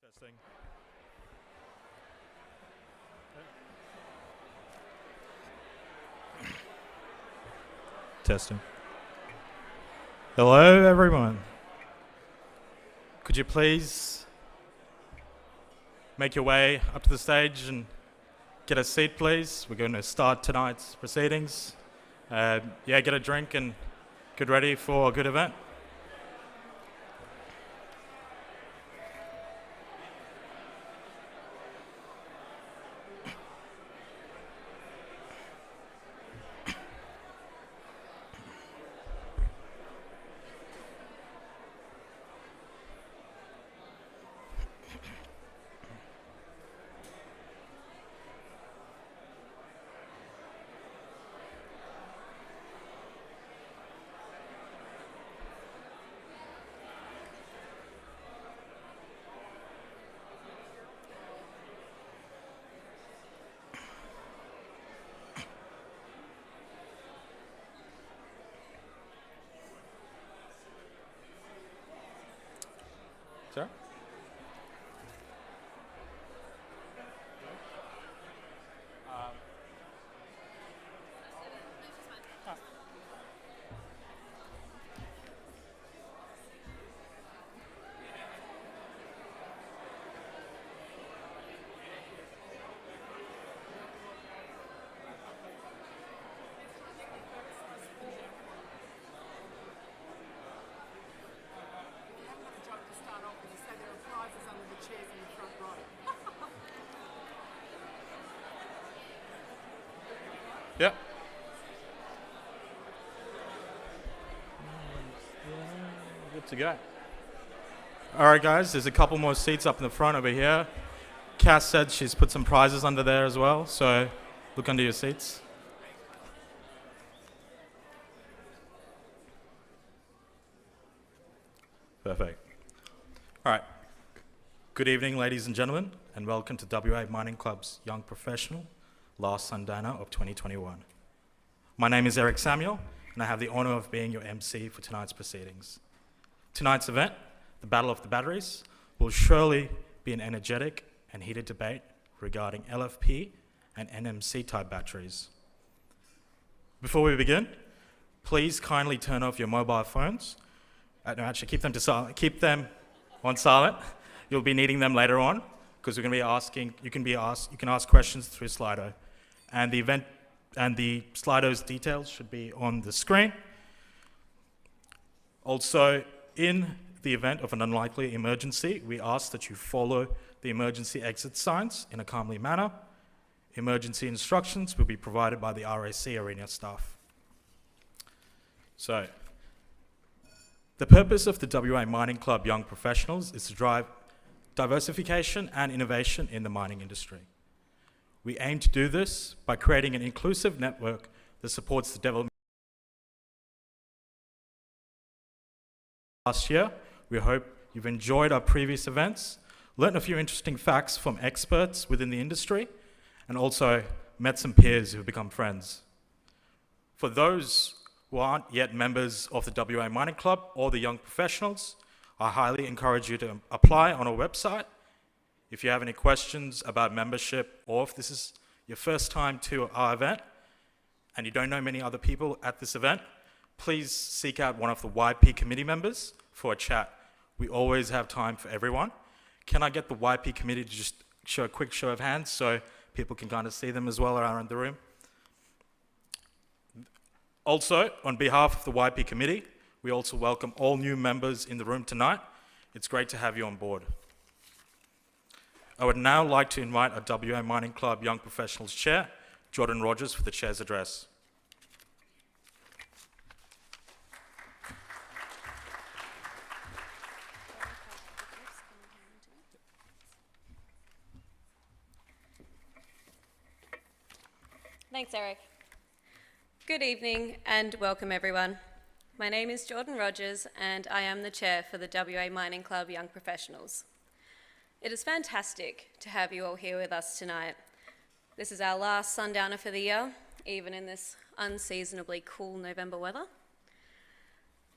Testing. Testing. Hello, everyone. Could you please make your way up to the stage and get a seat, please? We're going to start tonight's proceedings. Get a drink and get ready for a good event. Sir? Yep. Good to go. All right, guys, there's a couple more seats up in the front over here. Cass said she's put some prizes under there as well, so look under your seats. Perfect. All right. Good evening, ladies and gentlemen, and welcome to WA Mining Club's Young Professional last Sundowner of 2021. My name is Eric Samuel, and I have the honour of being your MC for tonight's proceedings. Tonight's event, the Battle of the Batteries, will surely be an energetic and heated debate regarding LFP and NMC type batteries. Before we begin, please kindly turn off your mobile phones. Keep them on silent. You'll be needing them later on because we're going to be asking. You can ask questions through Slido, and the Slido's details should be on the screen. Also, in the event of an unlikely emergency, we ask that you follow the emergency exit signs in a calmly manner. Emergency instructions will be provided by the RAC arena staff. So, the purpose of the WA Mining Club Young Professionals is to drive diversification and innovation in the mining industry. We aim to do this by creating an inclusive network that supports the development. Last year, we hope you've enjoyed our previous events, learned a few interesting facts from experts within the industry, and also met some peers who have become friends. For those who aren't yet members of the WA Mining Club or the Young Professionals, I highly encourage you to apply on our website. If you have any questions about membership, or if this is your first time to our event and you don't know many other people at this event, please seek out one of the YP committee members for a chat. We always have time for everyone. Can I get the YP committee to just show a quick show of hands so people can kind of see them as well around the room? Also, on behalf of the YP committee, we also welcome all new members in the room tonight. It's great to have you on board. I would now like to invite our WA Mining Club Young Professionals Chair, Jordan Rogers, for the Chair's address. Thanks, Eric. Good evening and welcome, everyone. My name is Jordan Rogers and I am the Chair for the WA Mining Club Young Professionals. It is fantastic to have you all here with us tonight. This is our last Sundowner for the year, even in this unseasonably cool November weather.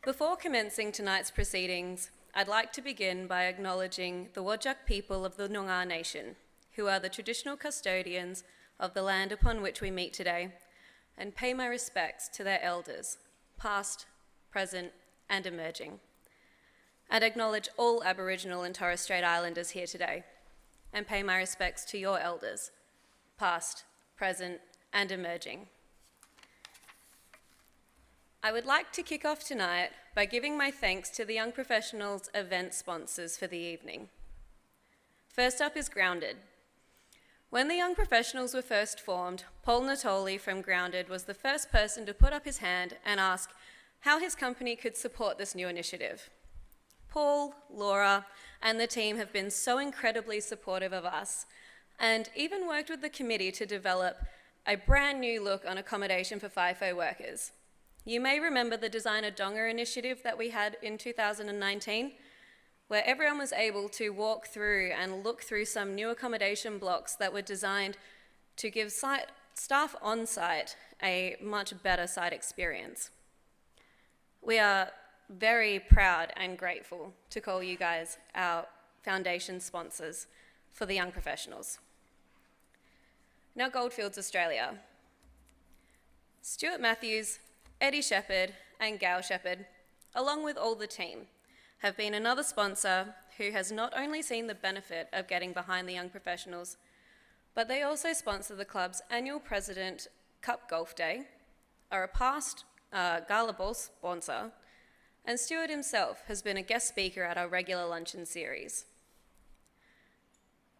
Before commencing tonight's proceedings, I'd like to begin by acknowledging the Whadjuk people of the Noongar Nation, who are the traditional custodians of the land upon which we meet today, and pay my respects to their elders, past, present, and emerging. And acknowledge all Aboriginal and Torres Strait Islanders here today, and pay my respects to your elders, past, present, and emerging. I would like to kick off tonight by giving my thanks to the Young Professionals event sponsors for the evening. First up is Grounded. When the Young Professionals were first formed, Paul Natoli from Grounded was the first person to put up his hand and ask how his company could support this new initiative. Paul, Laura, and the team have been so incredibly supportive of us, and even worked with the committee to develop a brand new look on accommodation for FIFO workers. You may remember the Designer Donga initiative that we had in 2019, where everyone was able to walk through and look through some new accommodation blocks that were designed to give staff on site a much better site experience. We are very proud and grateful to call you guys our foundation sponsors for the Young Professionals. Now Goldfields Australia. Stuart Matthews, Eddie Shepherd and Gail Shepherd, along with all the team, have been another sponsor who has not only seen the benefit of getting behind the Young Professionals, but they also sponsor the club's annual President Cup Golf Day, are a past Gala Ball sponsor, and Stuart himself has been a guest speaker at our regular luncheon series.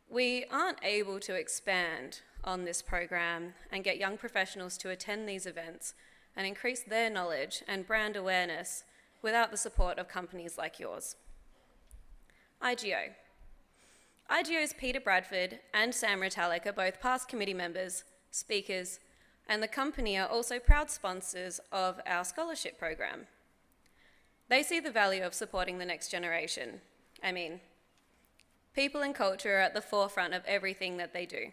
We aren't able to expand on this program and get young professionals to attend these events and increase their knowledge and brand awareness without the support of companies like yours. IGO. IGO's Peter Bradford and Sam Retallick are both past committee members, speakers, and the company are also proud sponsors of our scholarship program. They see the value of supporting the next generation. I mean, people and culture are at the forefront of everything that they do.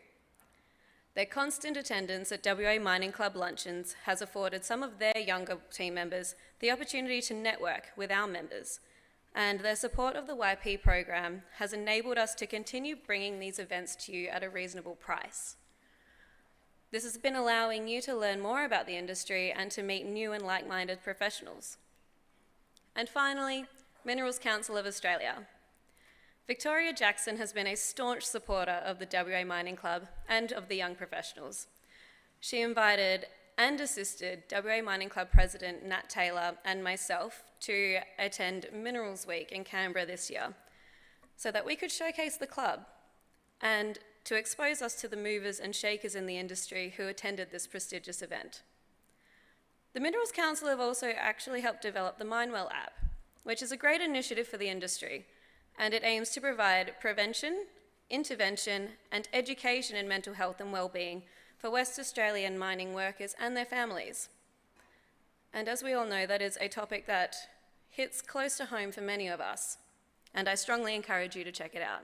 Their constant attendance at WA Mining Club luncheons has afforded some of their younger team members the opportunity to network with our members, and their support of the YP program has enabled us to continue bringing these events to you at a reasonable price. This has been allowing you to learn more about the industry and to meet new and like-minded professionals. And finally, Minerals Council of Australia. Victoria Jackson has been a staunch supporter of the WA Mining Club and of the Young Professionals. She invited and assisted WA Mining Club President Nat Taylor and myself to attend Minerals Week in Canberra this year so that we could showcase the club and to expose us to the movers and shakers in the industry who attended this prestigious event. The Minerals Council have also actually helped develop the Minewell App, which is a great initiative for the industry, and it aims to provide prevention, intervention, and education in mental health and well-being for West Australian mining workers and their families. And as we all know, that is a topic that hits close to home for many of us, and I strongly encourage you to check it out.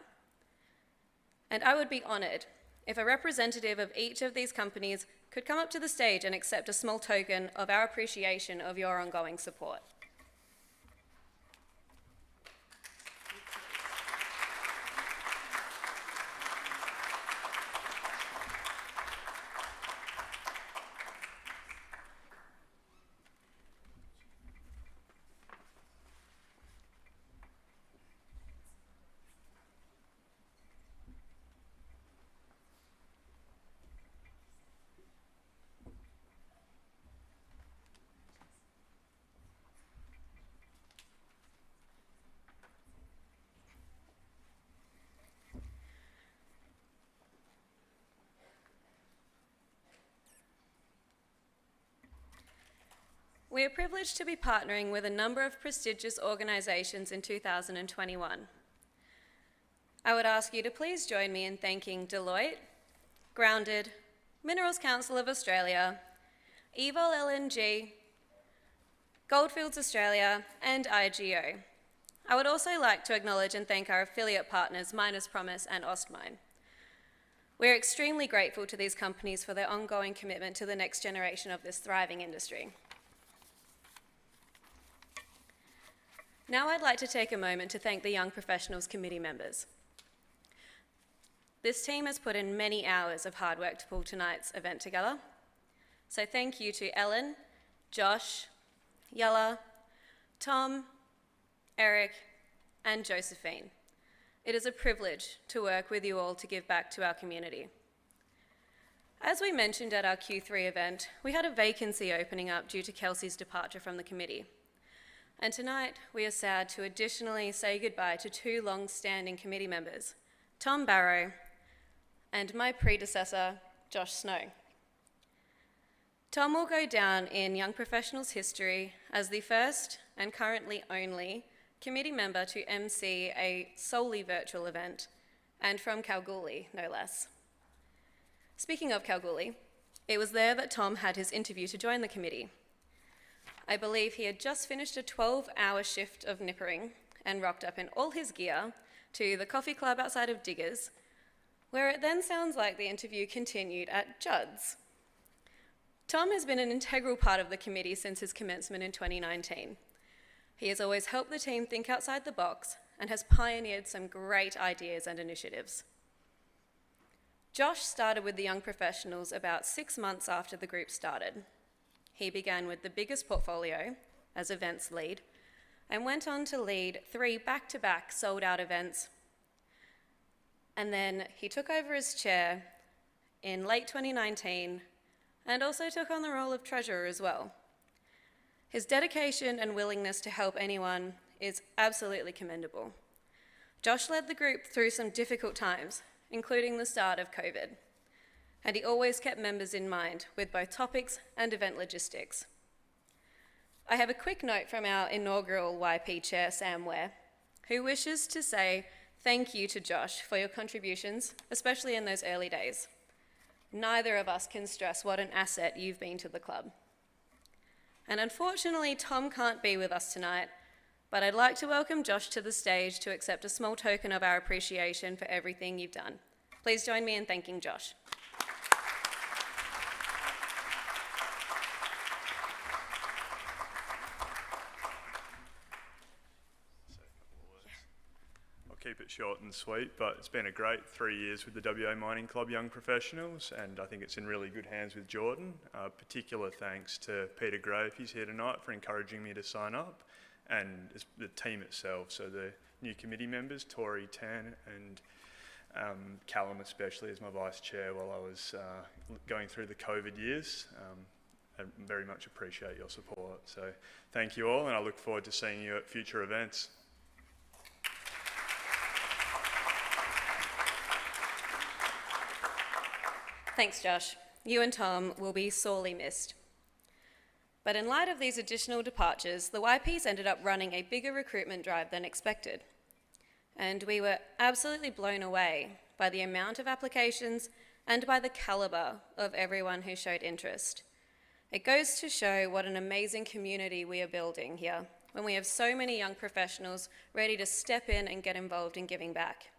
And I would be honoured if a representative of each of these companies could come up to the stage and accept a small token of our appreciation of your ongoing support. We are privileged to be partnering with a number of prestigious organisations in 2021. I would ask you to please join me in thanking Deloitte, Grounded, Minerals Council of Australia, Evol LNG, Goldfields Australia, and IGO. I would also like to acknowledge and thank our affiliate partners, Miners Promise and Ostmine. We're extremely grateful to these companies for their ongoing commitment to the next generation of this thriving industry. Now I'd like to take a moment to thank the Young Professionals Committee members. This team has put in many hours of hard work to pull tonight's event together. So thank you to Ellen, Josh, Yella, Tom, Eric, and Josephine. It is a privilege to work with you all to give back to our community. As we mentioned at our Q3 event, we had a vacancy opening up due to Kelsey's departure from the committee. And tonight, we are sad to additionally say goodbye to two long-standing committee members, Tom Barrow and my predecessor, Josh Snow. Tom will go down in Young Professionals history as the first and currently only committee member to MC a solely virtual event, and from Kalgoorlie, no less. Speaking of Kalgoorlie, it was there that Tom had his interview to join the committee. I believe he had just finished a 12-hour shift of nippering and rocked up in all his gear to the coffee club outside of Diggers, where it then sounds like the interview continued at Judd's. Tom has been an integral part of the committee since his commencement in 2019. He has always helped the team think outside the box and has pioneered some great ideas and initiatives. Josh started with the Young Professionals about 6 months after the group started. He began with the biggest portfolio as events lead and went on to lead 3 back-to-back sold-out events. And then he took over as chair in late 2019 and also took on the role of treasurer as well. His dedication and willingness to help anyone is absolutely commendable. Josh led the group through some difficult times, including the start of COVID, and he always kept members in mind with both topics and event logistics. I have a quick note from our inaugural YP chair, Sam Ware, who wishes to say thank you to Josh for your contributions, especially in those early days. Neither of us can stress what an asset you've been to the club. And unfortunately, Tom can't be with us tonight, but I'd like to welcome Josh to the stage to accept a small token of our appreciation for everything you've done. Please join me in thanking Josh. Keep it short and sweet, but it's been a great 3 years with the WA Mining Club Young Professionals, and I think it's in really good hands with Jordan. Particular thanks to Peter Gray, if he's here tonight, for encouraging me to sign up, and the team itself, so the new committee members, Tori, Tan, and Callum especially as my vice chair while I was going through the COVID years. I very much appreciate your support, so thank you all, and I look forward to seeing you at future events. Thanks, Josh. You and Tom will be sorely missed. But in light of these additional departures, the YPs ended up running a bigger recruitment drive than expected. And we were absolutely blown away by the amount of applications and by the calibre of everyone who showed interest. It goes to show what an amazing community we are building here when we have so many young professionals ready to step in and get involved in giving back.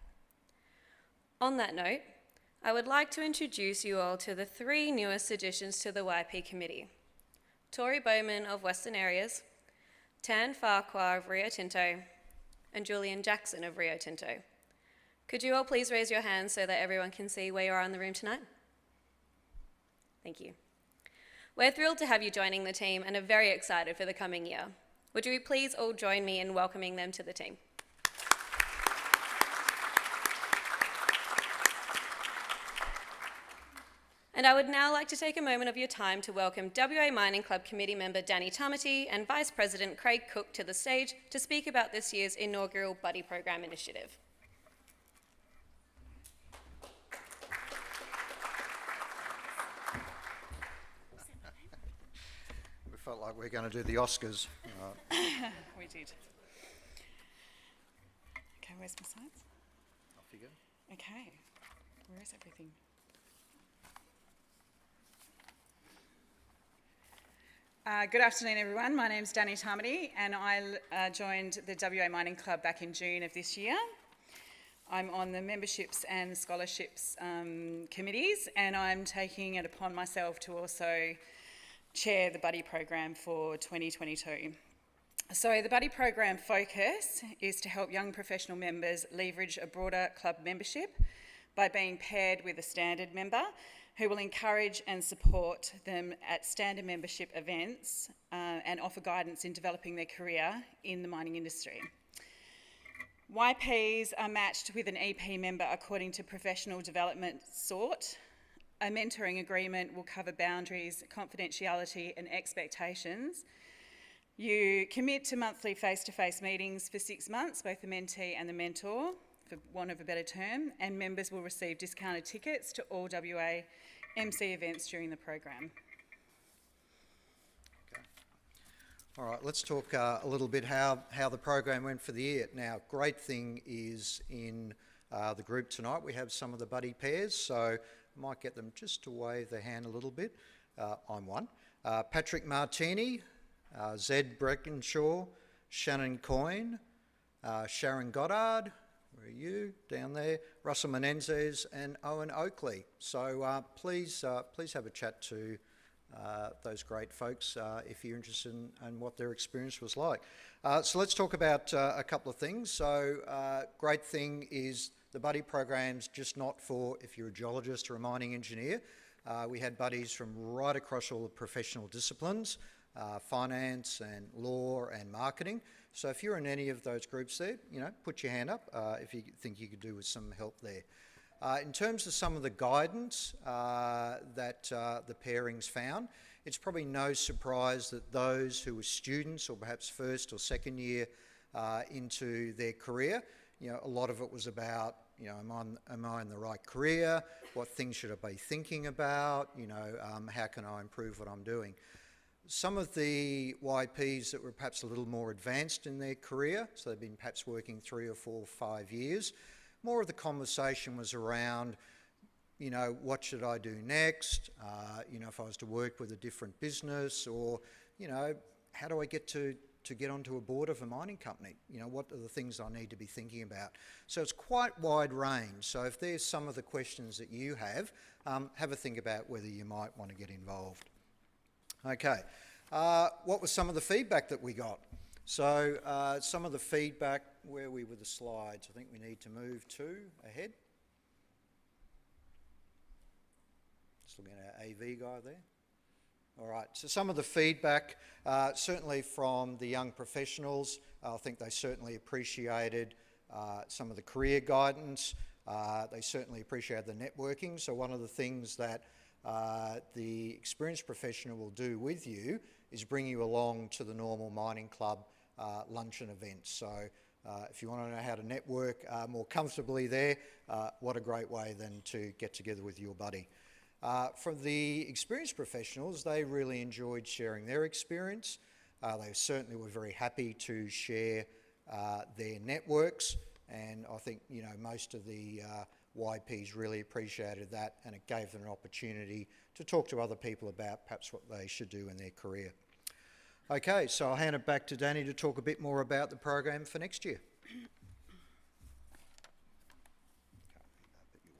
On that note, I would like to introduce you all to the 3 newest additions to the YP committee. Tori Bowman of Western Areas, Tan Farquhar of Rio Tinto, and Julian Jackson of Rio Tinto. Could you all please raise your hands so that everyone can see where you are in the room tonight? Thank you. We're thrilled to have you joining the team and are very excited for the coming year. Would you please all join me in welcoming them to the team? And I would now like to take a moment of your time to welcome WA Mining Club Committee member Danny Tamati and Vice President Craig Cook to the stage to speak about this year's inaugural Buddy Program initiative. We felt like we were going to do the Oscars. We did. Okay, where's my slides? Off you go. Okay, where is everything? Good afternoon, everyone. My name's Danny Tamati, and I joined the WA Mining Club back in June of this year. I'm on the memberships and scholarships committees, and I'm taking it upon myself to also chair the Buddy program for 2022. So the buddy program focus is to help young professional members leverage a broader club membership by being paired with a standard member who will encourage and support them at standard membership events and offer guidance in developing their career in the mining industry. YPs are matched with an EP member according to professional development sort. A mentoring agreement will cover boundaries, confidentiality and expectations. You commit to monthly face-to-face meetings for 6 months, both the mentee and the mentor, for want of a better term, and members will receive discounted tickets to all WA MC events during the program. All right, let's talk a little bit how the program went for the year. Now, great thing is in the group tonight we have some of the buddy pairs, so I might get them just to wave their hand a little bit. I'm one. Patrick Martini, Zed Breckenshaw, Shannon Coyne, Sharon Goddard, where are you? Down there. Russell Menendez and Owen Oakley. So please have a chat to those great folks if you're interested in what their experience was like. So let's talk about a couple of things. So great thing is the buddy program's just not for if you're a geologist or a mining engineer. We had buddies from right across all the professional disciplines, finance and law and marketing. So if you're in any of those groups there, put your hand up if you think you could do with some help there. In terms of some of the guidance that the pairings found, it's probably no surprise that those who were students or perhaps first or second year into their career, a lot of it was about, am I in the right career? What things should I be thinking about? How can I improve what I'm doing? Some of the YPs that were perhaps a little more advanced in their career, so they've been perhaps working 3 or 4 or 5 years, more of the conversation was around, what should I do next? If I was to work with a different business, or, how do I get to get onto a board of a mining company? What are the things I need to be thinking about? So it's quite wide range. So if there's some of the questions that you have a think about whether you might want to get involved. Okay, what was some of the feedback that we got? So some of the feedback, where are we with the slides? I think we need to move ahead. Just looking at our AV guy there. All right, so some of the feedback, certainly from the young professionals, I think they certainly appreciated some of the career guidance. They certainly appreciated the networking. So one of the things that the experienced professional will do with you is bring you along to the normal mining club luncheon events. So if you want to know how to network more comfortably there, what a great way then to get together with your buddy. For the experienced professionals, they really enjoyed sharing their experience. They certainly were very happy to share their networks, and I think most of the YPs really appreciated that, and it gave them an opportunity to talk to other people about perhaps what they should do in their career. Okay, so I'll hand it back to Danny to talk a bit more about the program for next year.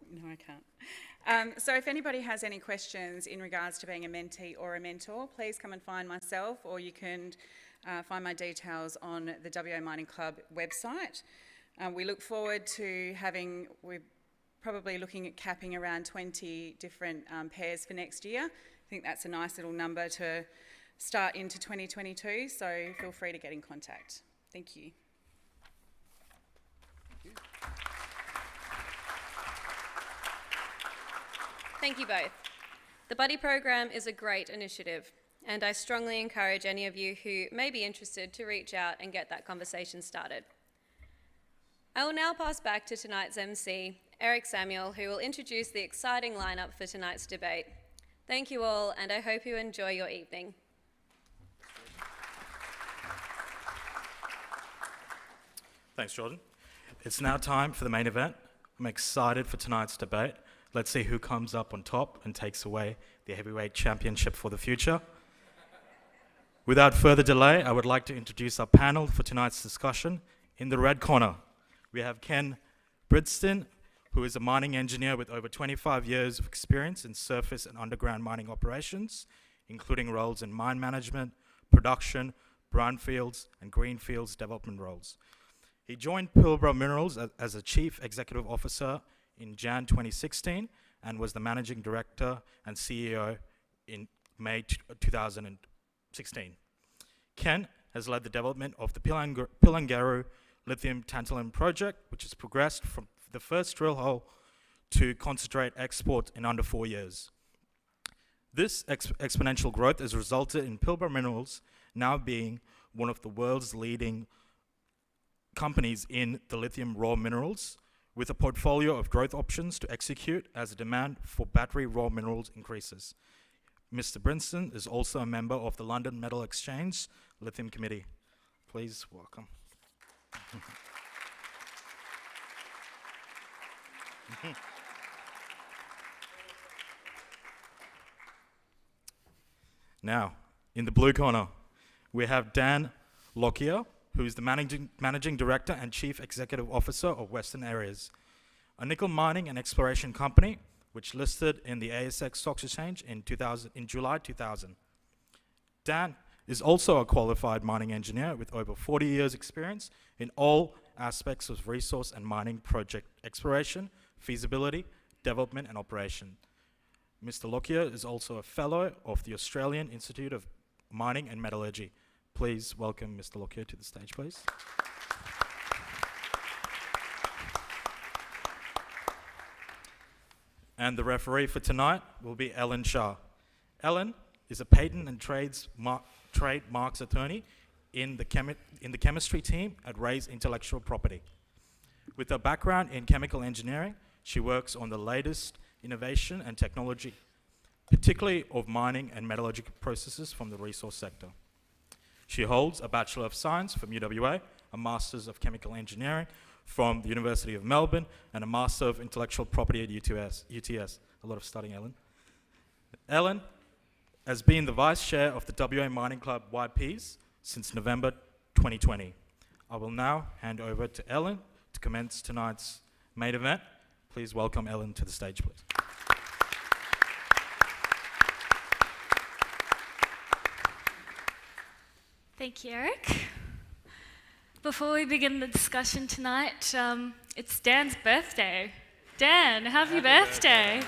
No, I can't. So if anybody has any questions in regards to being a mentee or a mentor, please come and find myself, or you can find my details on the WA Mining Club website. We look forward to we're probably looking at capping around 20 different pairs for next year. I think that's a nice little number to start into 2022, so feel free to get in contact. Thank you. Thank you both. The Buddy Program is a great initiative, and I strongly encourage any of you who may be interested to reach out and get that conversation started. I will now pass back to tonight's MC, Eric Samuel, who will introduce the exciting lineup for tonight's debate. Thank you all, and I hope you enjoy your evening. Thanks, Jordan. It's now time for the main event. I'm excited for tonight's debate. Let's see who comes up on top and takes away the heavyweight championship for the future. Without further delay, I would like to introduce our panel for tonight's discussion. In the red corner, we have Ken Bridston, who is a mining engineer with over 25 years of experience in surface and underground mining operations, including roles in mine management, production, brownfields, and greenfields development roles. He joined Pilbara Minerals as a Chief Executive Officer in Jan 2016 and was the Managing Director and CEO in May 2016. Ken has led the development of the Pilangaru lithium tantalum project, which has progressed from the first drill hole to concentrate export in under 4 years. This exponential growth has resulted in Pilbara Minerals now being one of the world's leading companies in the lithium raw minerals, with a portfolio of growth options to execute as the demand for battery raw minerals increases. Mr. Brinston is also a member of the London Metal Exchange Lithium Committee. Please welcome. Now, in the blue corner, we have Dan Lockyer, who is the Managing Director and Chief Executive Officer of Western Areas, a nickel mining and exploration company which listed in the ASX Stock Exchange in July 2000. Dan is also a qualified mining engineer with over 40 years experience in all aspects of resource and mining project exploration, feasibility, development and operation. Mr. Lockyer is also a fellow of the Australian Institute of Mining and Metallurgy. Please welcome Mr. Lockyer to the stage, please. And the referee for tonight will be Ellen Shah. Ellen is a patent and trademarks attorney in the chemistry team at Ray's Intellectual Property. With her background in chemical engineering, she works on the latest innovation and technology, particularly of mining and metallurgical processes from the resource sector. She holds a Bachelor of Science from UWA, a Master's of Chemical Engineering from the University of Melbourne, and a Master of Intellectual Property at UTS. A lot of studying, Ellen. Ellen has been the Vice Chair of the WA Mining Club YPs since November 2020. I will now hand over to Ellen to commence tonight's main event. Please welcome Ellen to the stage, please. Thank you, Eric. Before we begin the discussion tonight, it's Dan's birthday. Dan, happy birthday.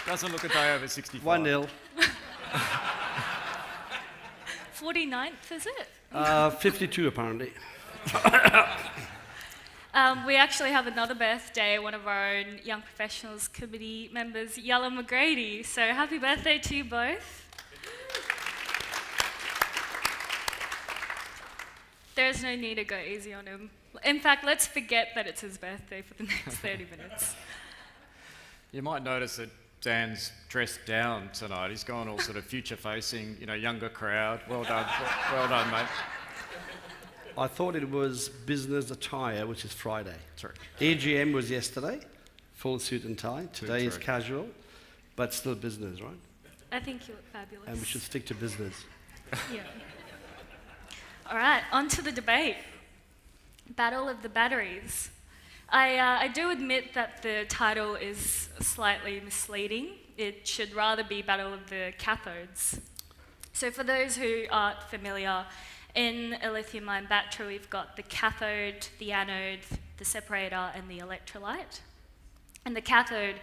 Doesn't look a day over 65. 1-0. 49th, is it? 52 apparently. We actually have another birthday, one of our own Young Professionals Committee members, Yella McGrady. So happy birthday to you both. There's no need to go easy on him. In fact, let's forget that it's his birthday for the next 30 minutes. You might notice that Dan's dressed down tonight. He's gone all sort of future-facing, younger crowd. Well done, well done, mate. I thought it was business attire, which is Friday. True. AGM was yesterday, full suit and tie. Today is true. casual, but still business, right? I think you look fabulous. And we should stick to business. Yeah. All right, on to the debate. Battle of the Batteries. I do admit that the title is slightly misleading. It should rather be Battle of the Cathodes. So for those who aren't familiar, in a lithium-ion battery, we've got the cathode, the anode, the separator, and the electrolyte. And the cathode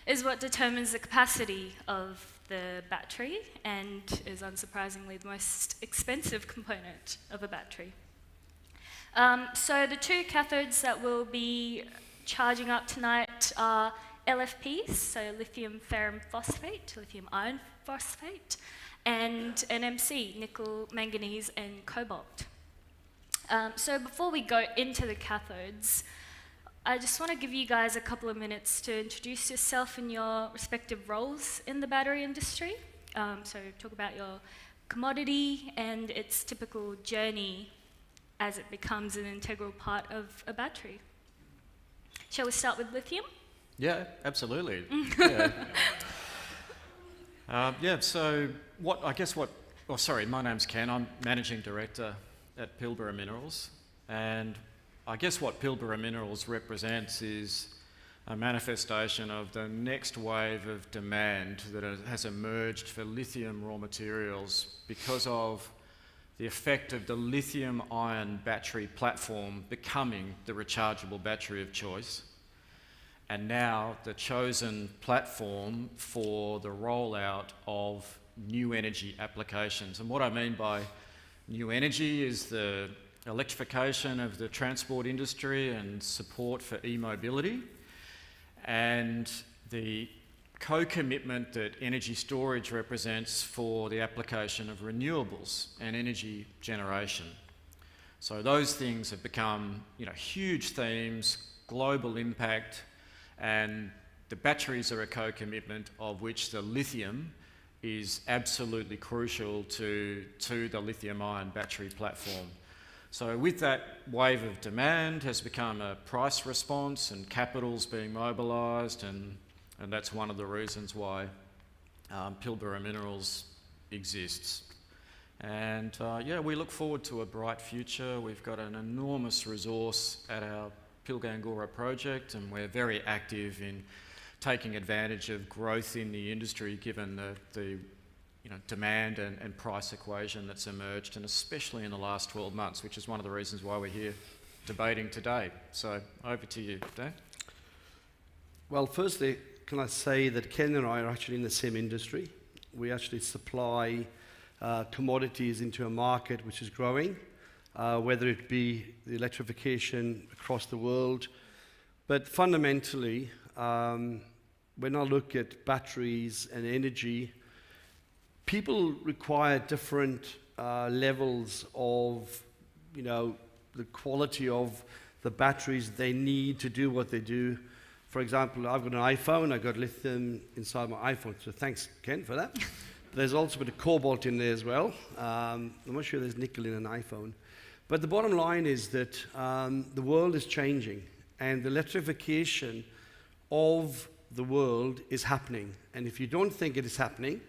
is what determines the capacity of the battery and is unsurprisingly the most expensive component of a battery. So the two cathodes that we'll be charging up tonight are LFPs, so lithium ferrum phosphate, lithium iron phosphate, and NMC, nickel, manganese, and cobalt. So before we go into the cathodes, I just want to give you guys a couple of minutes to introduce yourself and your respective roles in the battery industry. So talk about your commodity and its typical journey as it becomes an integral part of a battery. Shall we start with lithium? Yeah, absolutely. My name's Ken. I'm Managing Director at Pilbara Minerals. And I guess what Pilbara Minerals represents is a manifestation of the next wave of demand that has emerged for lithium raw materials because of the effect of the lithium-ion battery platform becoming the rechargeable battery of choice, and now the chosen platform for the rollout of new energy applications. And what I mean by new energy is the electrification of the transport industry and support for e-mobility, and the co-commitment that energy storage represents for the application of renewables and energy generation. So those things have become, huge themes, global impact, and the batteries are a co-commitment of which the lithium is absolutely crucial to the lithium-ion battery platform. So with that wave of demand has become a price response and capital's being mobilised, and that's one of the reasons why Pilbara Minerals exists. And we look forward to a bright future. We've got an enormous resource at our Pilgangoora project, and we're very active in taking advantage of growth in the industry given the demand and price equation that's emerged, and especially in the last 12 months, which is one of the reasons why we're here debating today. So over to you, Dan. Well, firstly, can I say that Ken and I are actually in the same industry. We actually supply commodities into a market which is growing, whether it be the electrification across the world. But fundamentally, when I look at batteries and energy, people require different levels of, the quality of the batteries they need to do what they do. For example, I've got an iPhone, I've got lithium inside my iPhone, so thanks, Ken, for that. There's also a bit of cobalt in there as well. I'm not sure there's nickel in an iPhone. But the bottom line is that the world is changing, and the electrification of the world is happening. And if you don't think it is happening,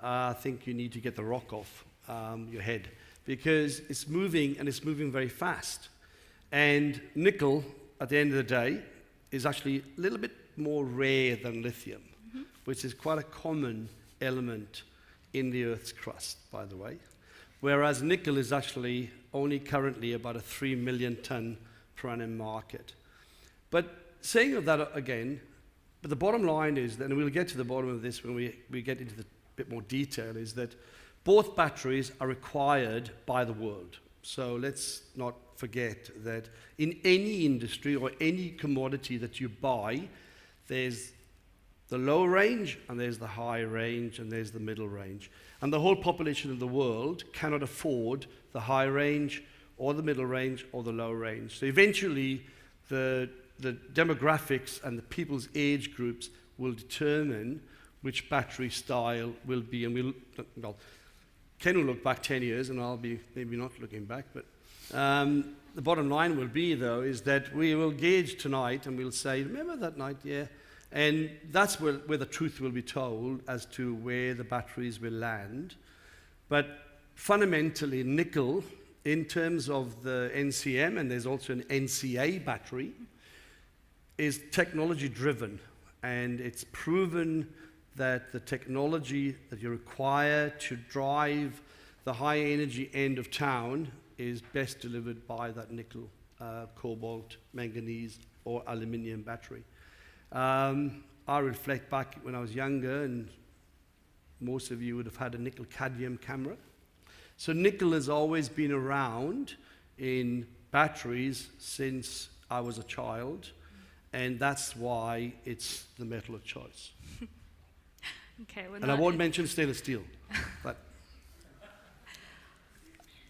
I think you need to get the rock off your head, because it's moving, and it's moving very fast. And nickel, at the end of the day, is actually a little bit more rare than lithium, which is quite a common element in the Earth's crust, by the way. Whereas nickel is actually only currently about a 3 million tonne per annum market. But saying of that again, but the bottom line is that, and we'll get to the bottom of this when we get into the bit more detail, is that both batteries are required by the world. So let's not forget that in any industry or any commodity that you buy, there's the low range, and there's the high range, and there's the middle range. And the whole population of the world cannot afford the high range, or the middle range, or the low range. So eventually, the demographics and the people's age groups will determine which battery style will be. And Ken will look back 10 years, and I'll be maybe not looking back, but the bottom line will be, though, is that we will gauge tonight, and we'll say, remember that night, yeah? And that's where the truth will be told as to where the batteries will land. But fundamentally, nickel, in terms of the NCM, and there's also an NCA battery, is technology driven. And it's proven that the technology that you require to drive the high energy end of town is best delivered by that nickel, cobalt, manganese, or aluminium battery. I reflect back when I was younger, and most of you would have had a nickel cadmium camera. So nickel has always been around in batteries since I was a child, and that's why it's the metal of choice. Okay, and I won't mention stainless steel, but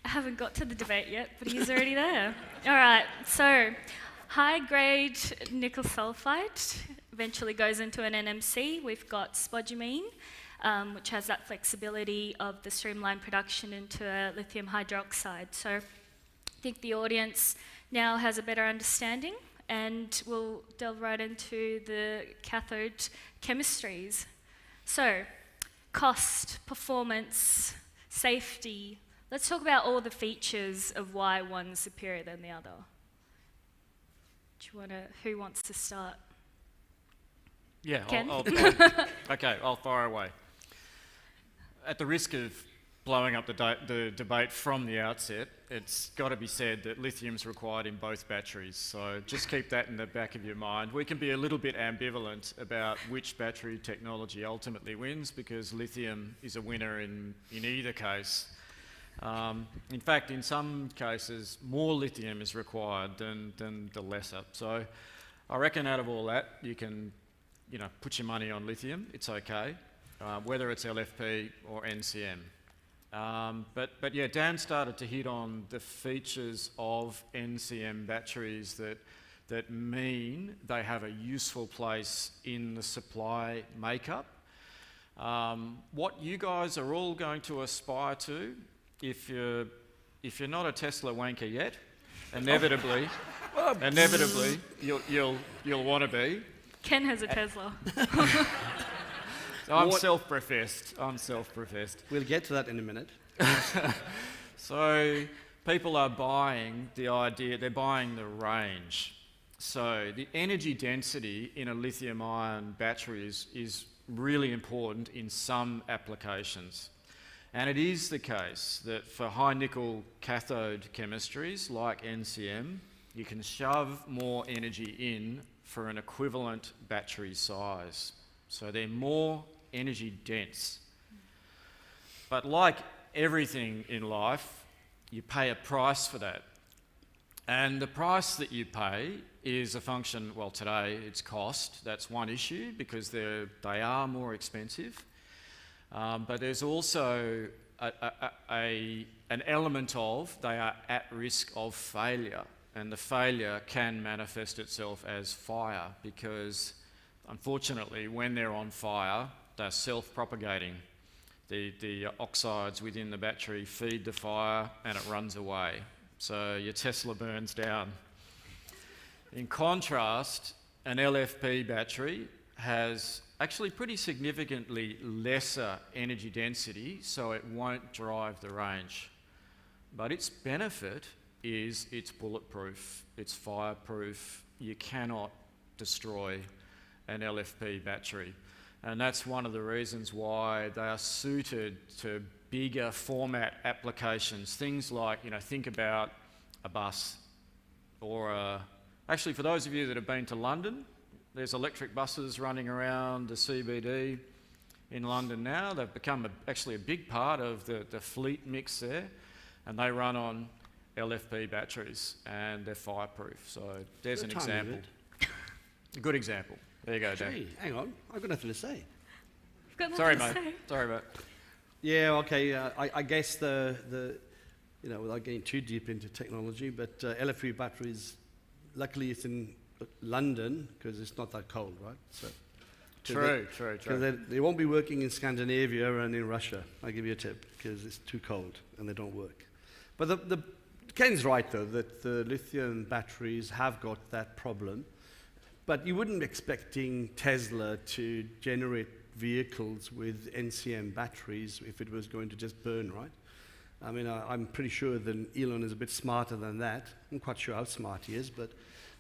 I haven't got to the debate yet, but he's already there. All right, so high-grade nickel sulfide eventually goes into an NMC. We've got spodumene, which has that flexibility of the streamlined production into a lithium hydroxide. So I think the audience now has a better understanding, and we'll delve right into the cathode chemistries. So, cost, performance, safety. Let's talk about all the features of why one's superior than the other. Who wants to start? Yeah, Ken? okay, I'll fire away. At the risk of blowing up the debate from the outset, it's got to be said that lithium's required in both batteries, so just keep that in the back of your mind. We can be a little bit ambivalent about which battery technology ultimately wins, because lithium is a winner in either case. In fact, in some cases, more lithium is required than the lesser. So I reckon out of all that, you can put your money on lithium, it's okay, whether it's LFP or NCM. But yeah, Dan started to hit on the features of NCM batteries that mean they have a useful place in the supply makeup. What you guys are all going to aspire to, if you're not a Tesla wanker yet, inevitably you'll want to be. Ken has a Tesla. I'm self-professed. We'll get to that in a minute. So people are buying the idea, they're buying the range. So the energy density in a lithium-ion battery is really important in some applications. And it is the case that for high nickel cathode chemistries like NCM, you can shove more energy in for an equivalent battery size. So they're more energy dense. But like everything in life, you pay a price for that. And the price that you pay is a function, well, today it's cost. That's one issue, because they are more expensive. But there's also an element of they are at risk of failure. And the failure can manifest itself as fire, because unfortunately, when they're on fire, they're self-propagating. The oxides within the battery feed the fire and it runs away. So your Tesla burns down. In contrast, an LFP battery has actually pretty significantly lesser energy density, so it won't drive the range. But its benefit is it's bulletproof, it's fireproof. You cannot destroy an LFP battery. And that's one of the reasons why they are suited to bigger format applications. Things like, think about a bus or actually, for those of you that have been to London, there's electric buses running around the CBD in London now. They've become actually a big part of the fleet mix there, and they run on LFP batteries, and they're fireproof. So there's an example. A good example. There you go, Dan. Gee, hang on, I've got nothing to say. Sorry, mate. Sorry, mate. Yeah, okay. I guess without getting too deep into technology, but LFP batteries, luckily it's in London because it's not that cold, right? So True. Because they won't be working in Scandinavia and in Russia. I'll give you a tip, because it's too cold and they don't work. But Ken's right, though, that the lithium batteries have got that problem. But you wouldn't be expecting Tesla to generate vehicles with NCM batteries if it was going to just burn, right? I mean, I'm pretty sure that Elon is a bit smarter than that. I'm quite sure how smart he is, but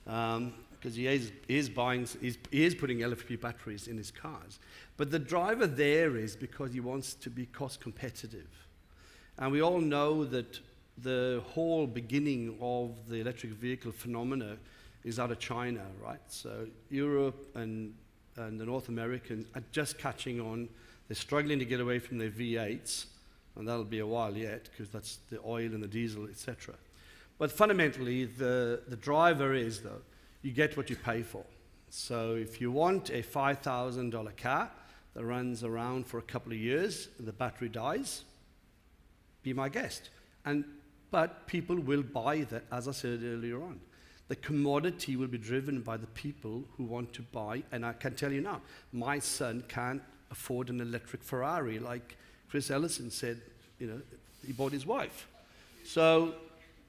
because he is putting LFP batteries in his cars. But the driver there is because he wants to be cost competitive. And we all know that the whole beginning of the electric vehicle phenomena is out of China, right? So Europe and the North Americans are just catching on. They're struggling to get away from their V8s, and that'll be a while yet, because that's the oil and the diesel, etc. But fundamentally, the driver is, though, you get what you pay for. So if you want a $5,000 car that runs around for a couple of years and the battery dies, be my guest. But people will buy that, as I said earlier on. The commodity will be driven by the people who want to buy, and I can tell you now, my son can't afford an electric Ferrari, like Chris Ellison said, he bought his wife. So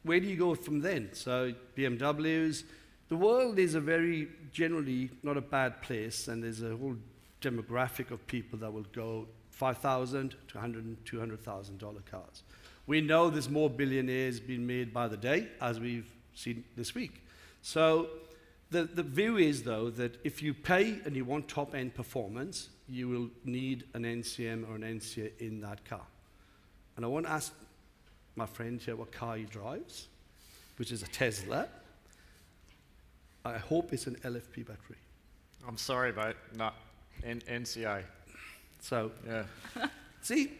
where do you go from then? So BMWs, the world is a very, generally not a bad place, and there's a whole demographic of people that will go $5,000 to $100,000 and $200,000 cars. We know there's more billionaires being made by the day, as we've seen this week. So The view is, though, that if you pay and you want top-end performance, you will need an NCM or an NCA in that car. And I want to ask my friend here what car he drives, which is a Tesla. I hope it's an LFP battery. I'm sorry, mate. No, NCA. So, Yeah. see?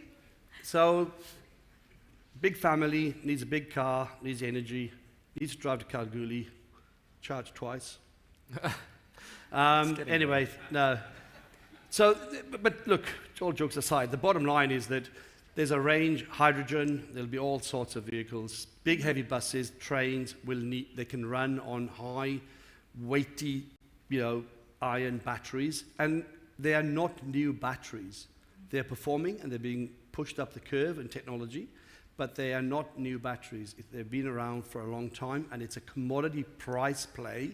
So, big family, needs a big car, needs energy, needs to drive to Kalgoorlie, charge twice. Anyway, no. So, but look, all jokes aside, the bottom line is that there's a range, hydrogen, there'll be all sorts of vehicles, big heavy buses, trains they can run on high, weighty, iron batteries, and they are not new batteries. They're performing and they're being pushed up the curve in technology, but they are not new batteries. They've been around for a long time, and it's a commodity price play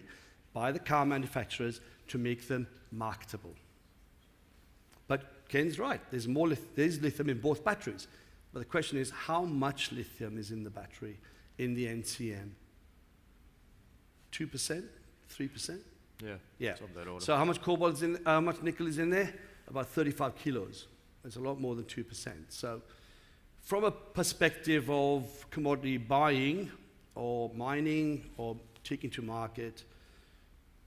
by the car manufacturers to make them marketable. But Ken's right, there's lithium in both batteries. But the question is, how much lithium is in the battery in the NCM? 2%? 3%? Yeah. Yeah. It's of that order. So how much cobalt is in, how much nickel is in there? About 35 kilos. It's a lot more than 2%. So from a perspective of commodity buying or mining or taking to market,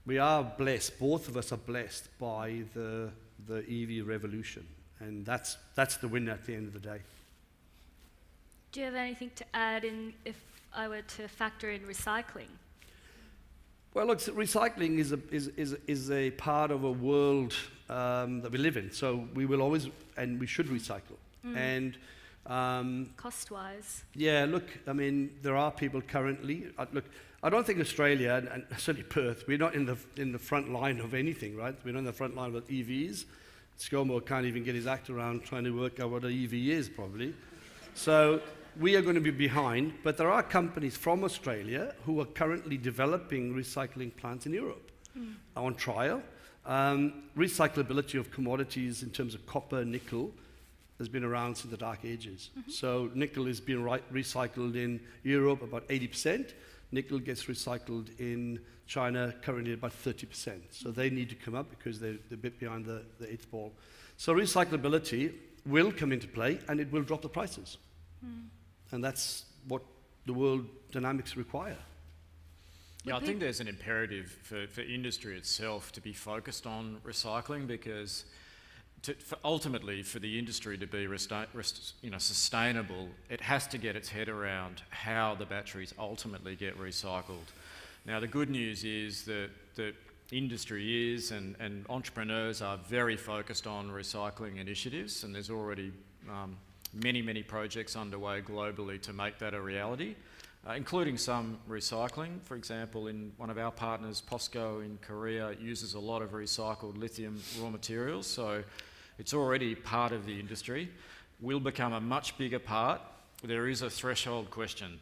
we are blessed, both of us are blessed by the EV revolution. And that's the winner at the end of the day. Do you have anything to add in if I were to factor in recycling? Well, look, recycling is a part of a world that we live in. So we will always, and we should recycle. And cost-wise? yeah, look, I mean, there are people currently. Look, I don't think Australia and certainly Perth, we're not in the front line of anything, right? We're not in the front line with EVs. ScoMo can't even get his act around trying to work out what an EV is, probably. So we are going to be behind, but there are companies from Australia who are currently developing recycling plants in Europe on trial. Recyclability of commodities in terms of copper, nickel, has been around since the Dark Ages. So nickel is being recycled in Europe about 80%. Nickel gets recycled in China currently about 30%. So they need to come up because they're a bit behind the eighth ball. So recyclability will come into play and it will drop the prices. And that's what the world dynamics require. Yeah, I think there's an imperative for industry itself to be focused on recycling, because ultimately for the industry to be sustainable, it has to get its head around how the batteries ultimately get recycled. Now, the good news is that the industry is and entrepreneurs are very focused on recycling initiatives, and there's already many projects underway globally to make that a reality, including some recycling. For example, in one of our partners, POSCO in Korea, uses a lot of recycled lithium raw materials, so it's already part of the industry. Will become a much bigger part. There is a threshold question.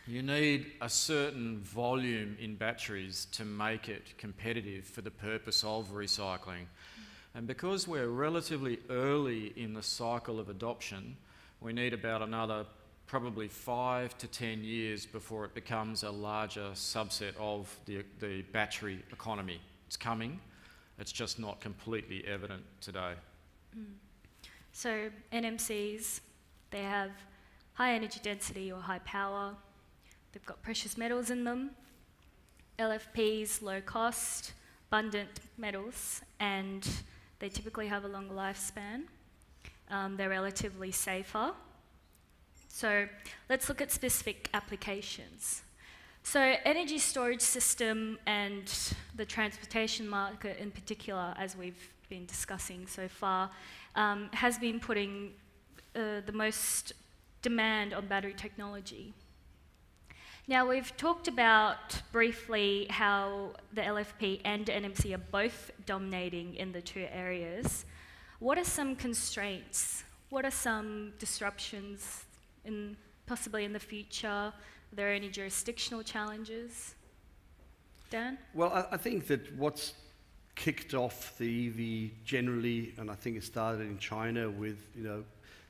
You need a certain volume in batteries to make it competitive for the purpose of recycling. And because we're relatively early in the cycle of adoption, we need about another probably 5 to 10 years before it becomes a larger subset of the battery economy. It's coming, it's just not completely evident today. So NMCs, they have high energy density or high power, they've got precious metals in them, LFPs, low cost, abundant metals, and they typically have a longer lifespan. They're relatively safer. So let's look at specific applications. So energy storage system and the transportation market in particular, as we've been discussing so far, has been putting the most demand on battery technology. Now, we've talked about briefly how the LFP and NMC are both dominating in the two areas. What are some constraints? What are some disruptions possibly in the future? Are there any jurisdictional challenges? Dan? Well, I think that what's kicked off the EV generally, and I think it started in China with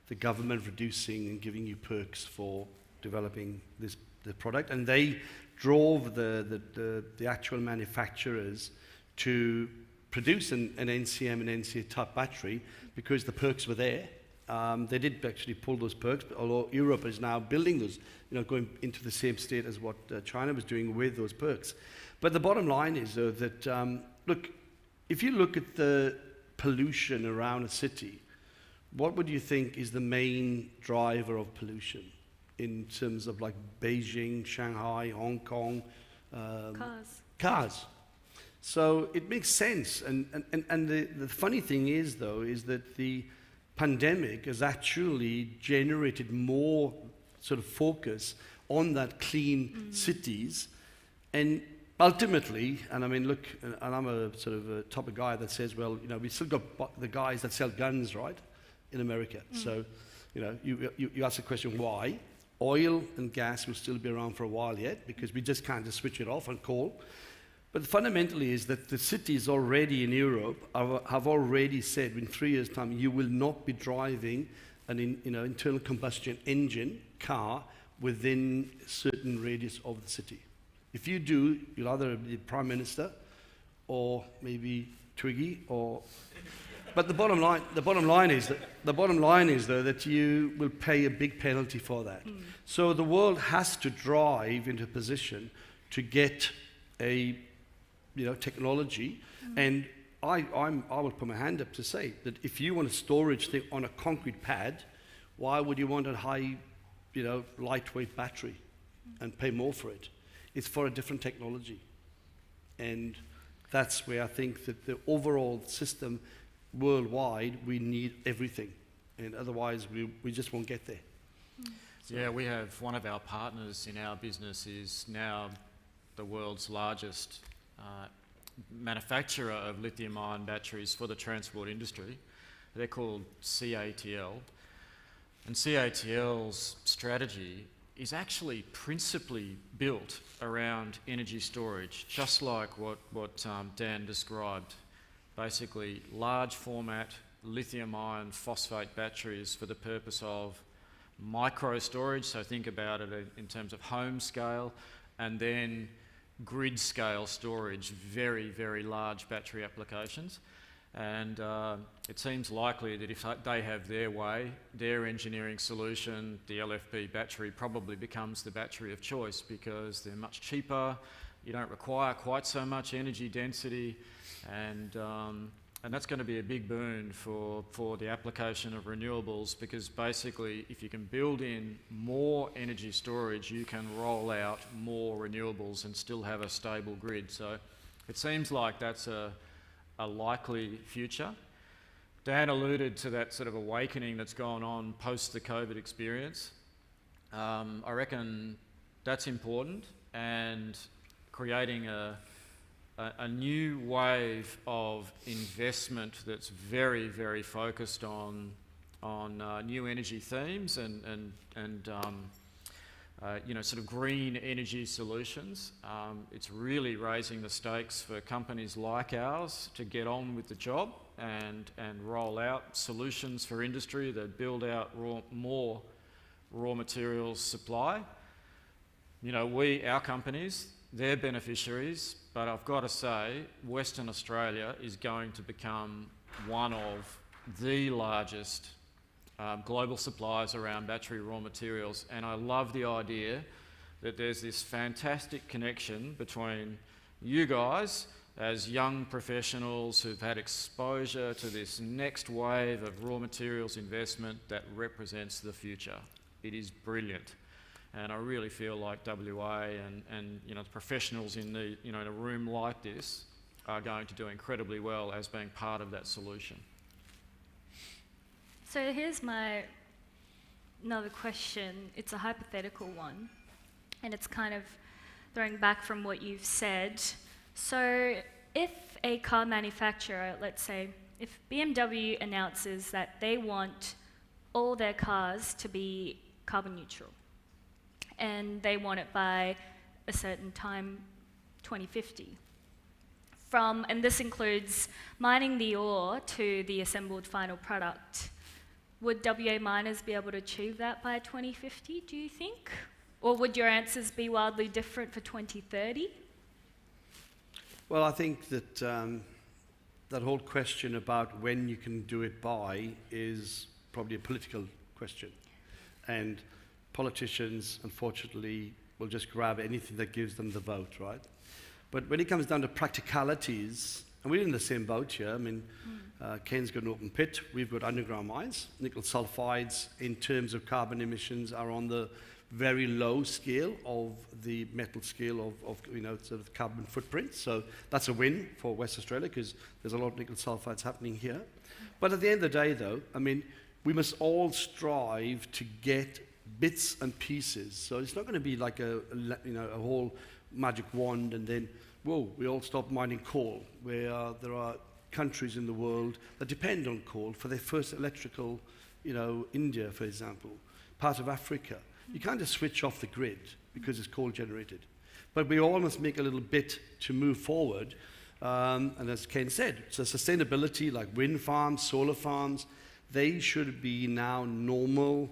the government reducing and giving you perks for developing the product, and they drove the actual manufacturers to produce an NCM and NCA type battery because the perks were there. They did actually pull those perks, but although Europe is now building those, going into the same state as what China was doing with those perks. But the bottom line is, though, that, look, if you look at the pollution around a city, what would you think is the main driver of pollution in terms of like Beijing, Shanghai, Hong Kong? Cars. So it makes sense. And the funny thing is, though, is that the pandemic has actually generated more sort of focus on that clean cities. And ultimately, and I mean, look, and I'm a sort of a type of guy that says, well, we still got the guys that sell guns, right, in America. So, you ask the question, why? Oil and gas will still be around for a while yet, because we just can't just switch it off on coal. But fundamentally is that the cities already in Europe have already said in 3 years' time you will not be driving an internal combustion engine car within a certain radius of the city. If you do, you'll either be the Prime Minister or maybe Twiggy or... But the bottom line is though that you will pay a big penalty for that. So the world has to drive into a position to get a technology, and I will put my hand up to say that if you want a storage thing on a concrete pad, why would you want a high, lightweight battery and pay more for it? It's for a different technology, and that's where I think that the overall system worldwide, we need everything, and otherwise we just won't get there. Yeah, we have one of our partners in our business is now the world's largest manufacturer of lithium-ion batteries for the transport industry. They're called CATL. And CATL's strategy is actually principally built around energy storage, just like what Dan described. Basically, large format lithium-ion phosphate batteries for the purpose of micro storage, so think about it in terms of home scale, and then grid scale storage, very, very large battery applications. And it seems likely that if they have their way, their engineering solution, the LFP battery probably becomes the battery of choice because they're much cheaper, you don't require quite so much energy density, and that's going to be a big boon for the application of renewables, because basically if you can build in more energy storage, you can roll out more renewables and still have a stable grid. So it seems like that's a likely future. Dan alluded to that sort of awakening that's gone on post the COVID experience. I reckon that's important, and creating a new wave of investment that's very, very focused on new energy themes and sort of green energy solutions. It's really raising the stakes for companies like ours to get on with the job and roll out solutions for industry that build out more raw materials supply. Our companies, they're beneficiaries, but I've got to say, Western Australia is going to become one of the largest global suppliers around battery raw materials, and I love the idea that there's this fantastic connection between you guys as young professionals who've had exposure to this next wave of raw materials investment that represents the future. It is brilliant. And I really feel like WA and the professionals in a room like this are going to do incredibly well as being part of that solution. So here's another question. It's a hypothetical one, and it's kind of throwing back from what you've said. So if a car manufacturer, let's say, if BMW announces that they want all their cars to be carbon neutral, and they want it by a certain time, 2050. And this includes mining the ore to the assembled final product. Would WA miners be able to achieve that by 2050, do you think? Or would your answers be wildly different for 2030? Well, I think that that whole question about when you can do it by is probably a political question. And politicians, unfortunately, will just grab anything that gives them the vote, right? But when it comes down to practicalities, and we're in the same boat here. I mean, Ken's got an open pit. We've got underground mines. Nickel sulfides, in terms of carbon emissions, are on the very low scale of the metal scale of sort of carbon footprint. So that's a win for West Australia because there's a lot of nickel sulfides happening here. But at the end of the day, though, I mean, we must all strive to get bits and pieces. So it's not going to be like a whole magic wand and then, whoa, we all stop mining coal, where there are countries in the world that depend on coal for their first electrical, India, for example, part of Africa. You can't just switch off the grid because it's coal generated. But we all must make a little bit to move forward. And as Ken said, so sustainability like wind farms, solar farms, they should be now normal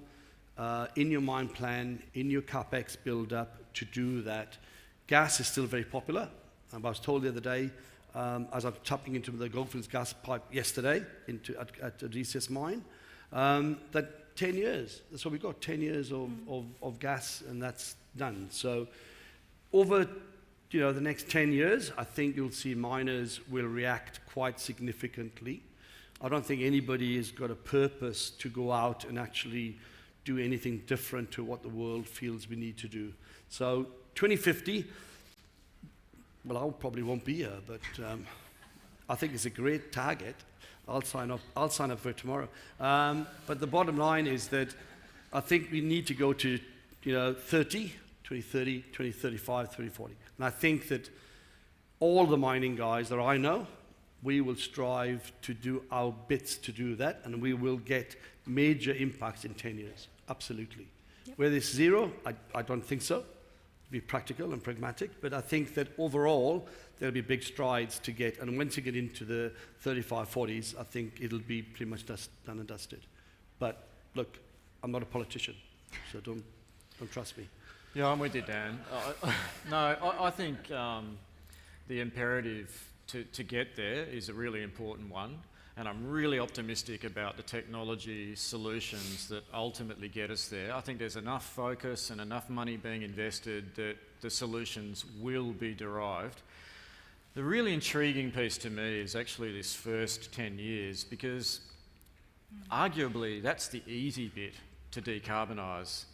in your mine plan, in your CapEx build-up to do that. Gas is still very popular. I was told the other day, as I'm tapping into the Goldfields gas pipe yesterday at the DCS mine, that 10 years, that's what we've got, 10 years of gas, and that's done. So over the next 10 years, I think you'll see miners will react quite significantly. I don't think anybody has got a purpose to go out and actually do anything different to what the world feels we need to do. So 2050, well, I probably won't be here, but I think it's a great target. I'll sign up for it tomorrow. But the bottom line is that I think we need to go to 2030, 2035, 2040. And I think that all the mining guys that I know, we will strive to do our bits to do that, and we will get major impacts in 10 years. Absolutely. Yep. Whether it's zero, I don't think so. Be practical and pragmatic, but I think that overall there'll be big strides to get, and once you get into the 35, 40s, I think it'll be pretty much done and dusted. But look, I'm not a politician, so don't trust me. Yeah, I'm with you, Dan. I think the imperative to get there is a really important one, and I'm really optimistic about the technology solutions that ultimately get us there. I think there's enough focus and enough money being invested that the solutions will be derived. The really intriguing piece to me is actually this first 10 years, because arguably that's the easy bit to decarbonise.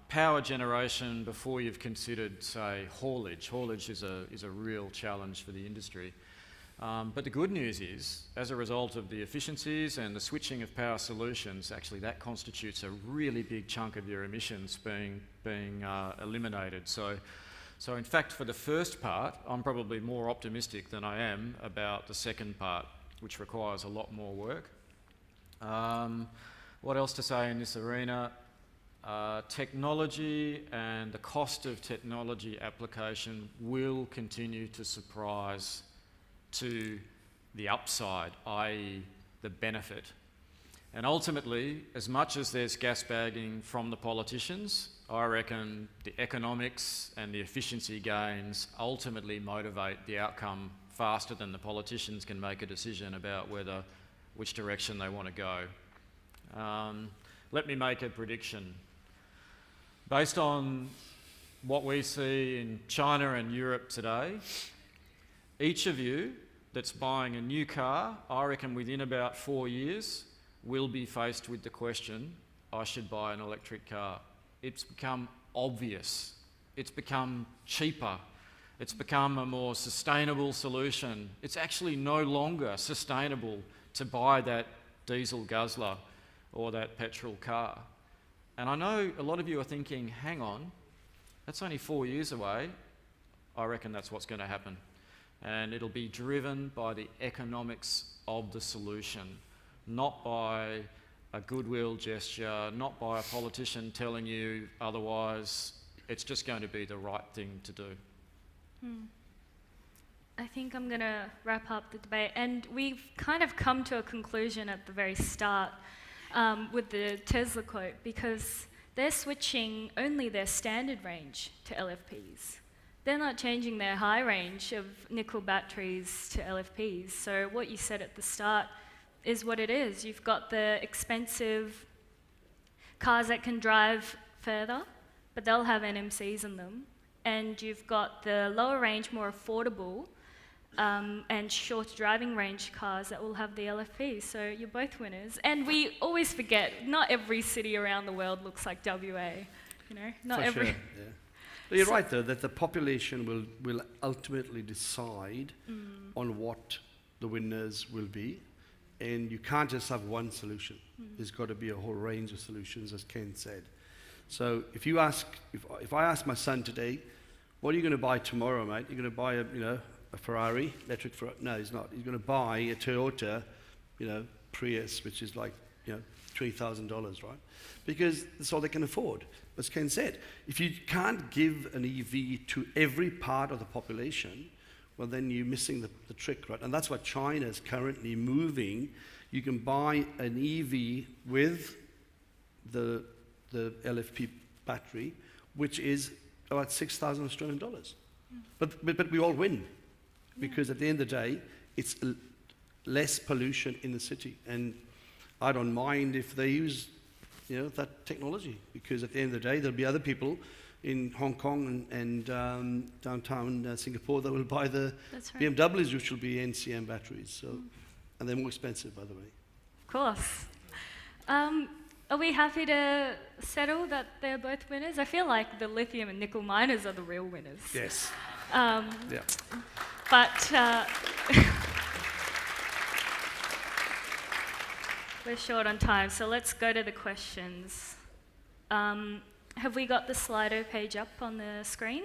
Power generation before you've considered, say, haulage. Haulage is a real challenge for the industry. But the good news is, as a result of the efficiencies and the switching of power solutions, actually that constitutes a really big chunk of your emissions being eliminated. So in fact, for the first part, I'm probably more optimistic than I am about the second part, which requires a lot more work. What else to say in this arena? Technology and the cost of technology application will continue to surprise to the upside, i.e. the benefit. And ultimately, as much as there's gas bagging from the politicians, I reckon the economics and the efficiency gains ultimately motivate the outcome faster than the politicians can make a decision about which direction they want to go. Let me make a prediction. Based on what we see in China and Europe today, each of you that's buying a new car, I reckon within about 4 years, will be faced with the question, I should buy an electric car. It's become obvious. It's become cheaper. It's become a more sustainable solution. It's actually no longer sustainable to buy that diesel guzzler or that petrol car. And I know a lot of you are thinking, hang on, that's only 4 years away. I reckon that's what's going to happen. And it'll be driven by the economics of the solution, not by a goodwill gesture, not by a politician telling you otherwise. It's just going to be the right thing to do. I think I'm going to wrap up the debate. And we've kind of come to a conclusion at the very start with the Tesla quote, because they're switching only their standard range to LFPs. They're not changing their high range of nickel batteries to LFPs. So what you said at the start is what it is. You've got the expensive cars that can drive further, but they'll have NMCs in them. And you've got the lower range, more affordable, and shorter driving range cars that will have the LFP. So you're both winners. And we always forget, not every city around the world looks like WA. You know, not For every. sure, yeah. But you're right, though, that the population will ultimately decide on what the winners will be. And you can't just have one solution. There's got to be a whole range of solutions, as Ken said. So if I ask my son today, what are you going to buy tomorrow, mate? You're going to buy a Ferrari, electric Ferrari? No, he's not. He's going to buy a Toyota, Prius, which is like, $20,000, right? Because that's all they can afford. As Ken said, if you can't give an EV to every part of the population, well, then you're missing the trick, right? And that's what China is currently moving. You can buy an EV with the LFP battery, which is about 6,000 Australian dollars. But we all win, because at the end of the day, it's less pollution in the city. And I don't mind if they use that technology, because at the end of the day, there'll be other people in Hong Kong and downtown Singapore that will buy the BMWs, which will be NCM batteries. So, and they're more expensive, by the way. Of course. Are we happy to settle that they're both winners? I feel like the lithium and nickel miners are the real winners. Yes. Yeah. But we're short on time, so let's go to the questions. Have we got the Slido page up on the screen?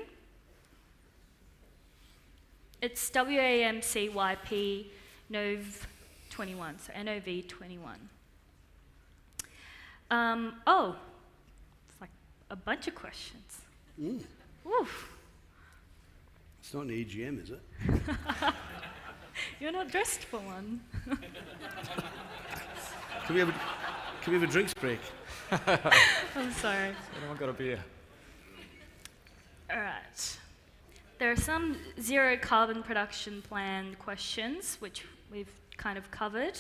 It's WAMCYP NOV 21, so NOV 21. It's like a bunch of questions. Oof. It's not an EGM, is it? You're not dressed for one. Can we have a drinks break? I'm sorry. Anyone got a beer? All right. There are some zero carbon production plan questions, which we've kind of covered.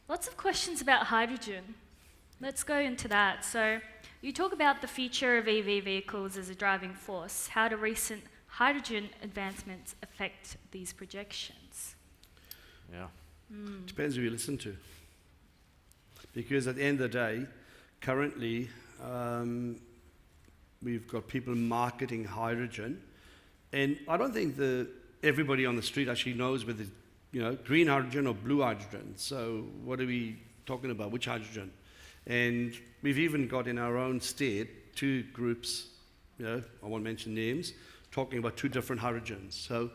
Lots of questions about hydrogen. Let's go into that. So you talk about the future of EV vehicles as a driving force. How do recent hydrogen advancements affect these projections? Yeah. Depends who you listen to. Because at the end of the day, currently, we've got people marketing hydrogen, and I don't think everybody on the street actually knows whether green hydrogen or blue hydrogen. So what are we talking about? Which hydrogen? And we've even got in our own state 2 groups, I won't mention names, talking about 2 different hydrogens. So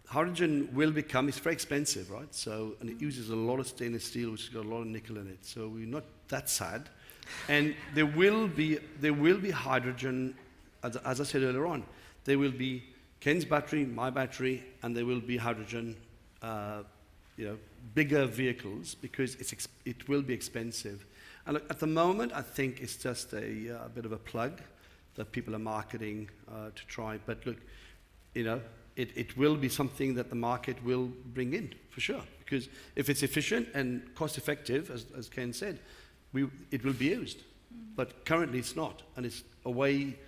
hydrogen will become, it's very expensive, right? So, and it uses a lot of stainless steel, which has got a lot of nickel in it. So we're not that sad. And there will be hydrogen, as I said earlier on, there will be Ken's battery, my battery, and there will be hydrogen, bigger vehicles, because it will be expensive. And look, at the moment, I think it's just a bit of a plug that people are marketing to try. But look, it will be something that the market will bring in, for sure. Because if it's efficient and cost-effective, as Ken said, it will be used. But currently it's not, and it's a way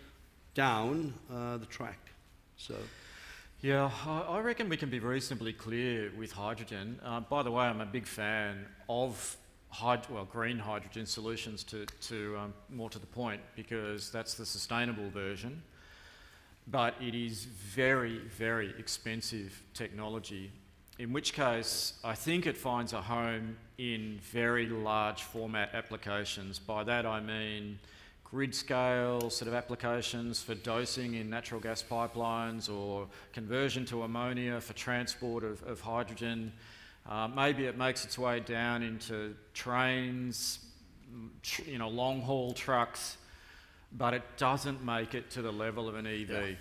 down the track. So. Yeah, I reckon we can be reasonably clear with hydrogen. By the way, I'm a big fan of green hydrogen solutions to more to the point, because that's the sustainable version. But it is very, very expensive technology, in which case I think it finds a home in very large format applications. By that I mean grid scale sort of applications for dosing in natural gas pipelines, or conversion to ammonia for transport of hydrogen. Maybe it makes its way down into trains, long haul trucks, but it doesn't make it to the level of an EV. Yeah.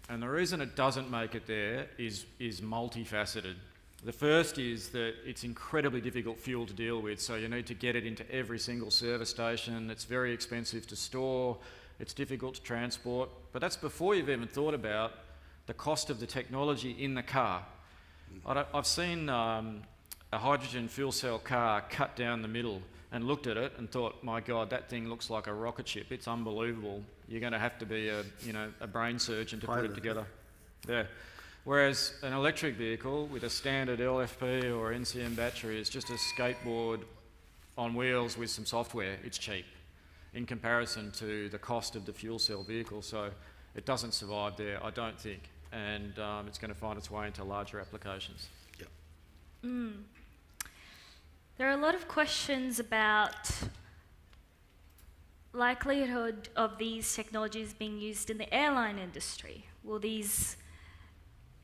And the reason it doesn't make it there is multifaceted. The first is that it's incredibly difficult fuel to deal with, so you need to get it into every single service station. It's very expensive to store, it's difficult to transport, but that's before you've even thought about the cost of the technology in the car. I've seen a hydrogen fuel cell car cut down the middle and looked at it and thought, my God, that thing looks like a rocket ship. It's unbelievable. You're going to have to be a brain surgeon to put it together. Yeah. Whereas an electric vehicle with a standard LFP or NCM battery is just a skateboard on wheels with some software. It's cheap in comparison to the cost of the fuel cell vehicle. So it doesn't survive there, I don't think. And it's going to find its way into larger applications. Yep. There are a lot of questions about likelihood of these technologies being used in the airline industry. Will these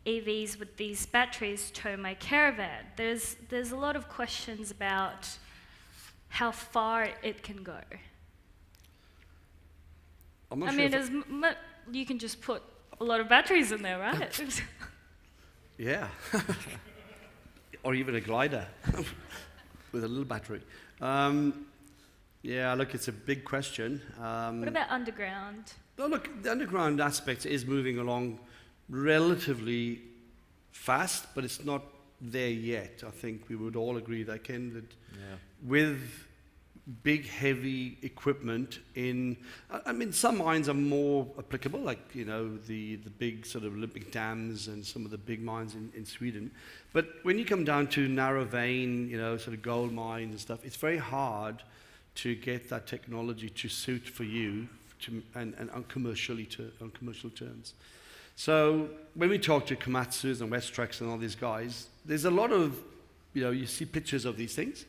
EVs with these batteries tow my caravan? There's a lot of questions about how far it can go. I'm not I sure mean, you can just put a lot of batteries in there, right? yeah. Or even a glider with a little battery. Yeah, look, it's a big question. What about underground? No, look, the underground aspect is moving along relatively fast, but it's not there yet. I think we would all agree that, Ken, that with big, heavy equipment I mean, some mines are more applicable, like, the big sort of Olympic dams and some of the big mines in Sweden. But when you come down to narrow vein, sort of gold mines and stuff, it's very hard to get that technology to suit for you and on commercial terms. So when we talk to Komatsus and Westrax and all these guys, there's a lot of, you see pictures of these things,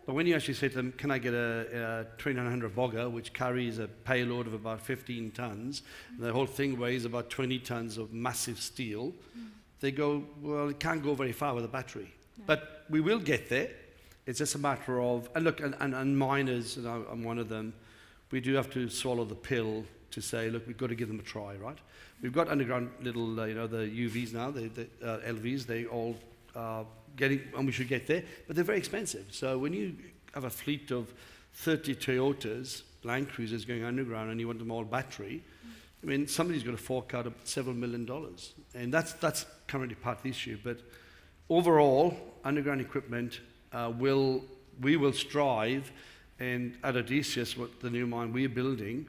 but when you actually say to them, can I get a 2900 bogger, which carries a payload of about 15 tons, and the whole thing weighs about 20 tons of massive steel, they go, well, it can't go very far with a battery. But we will get there. It's just a matter of, and look, and miners, and I'm one of them, we do have to swallow the pill to say, look, we've got to give them a try, right? We've got underground little, the UVs now, the LVs, they all getting, and we should get there, but they're very expensive. So when you have a fleet of 30 Toyotas, Land Cruisers going underground, and you want them all battery, I mean, somebody's got to fork out several $1 million. And that's currently part of the issue. But overall, underground equipment, we will strive, and at Odysseus, what the new mine we're building,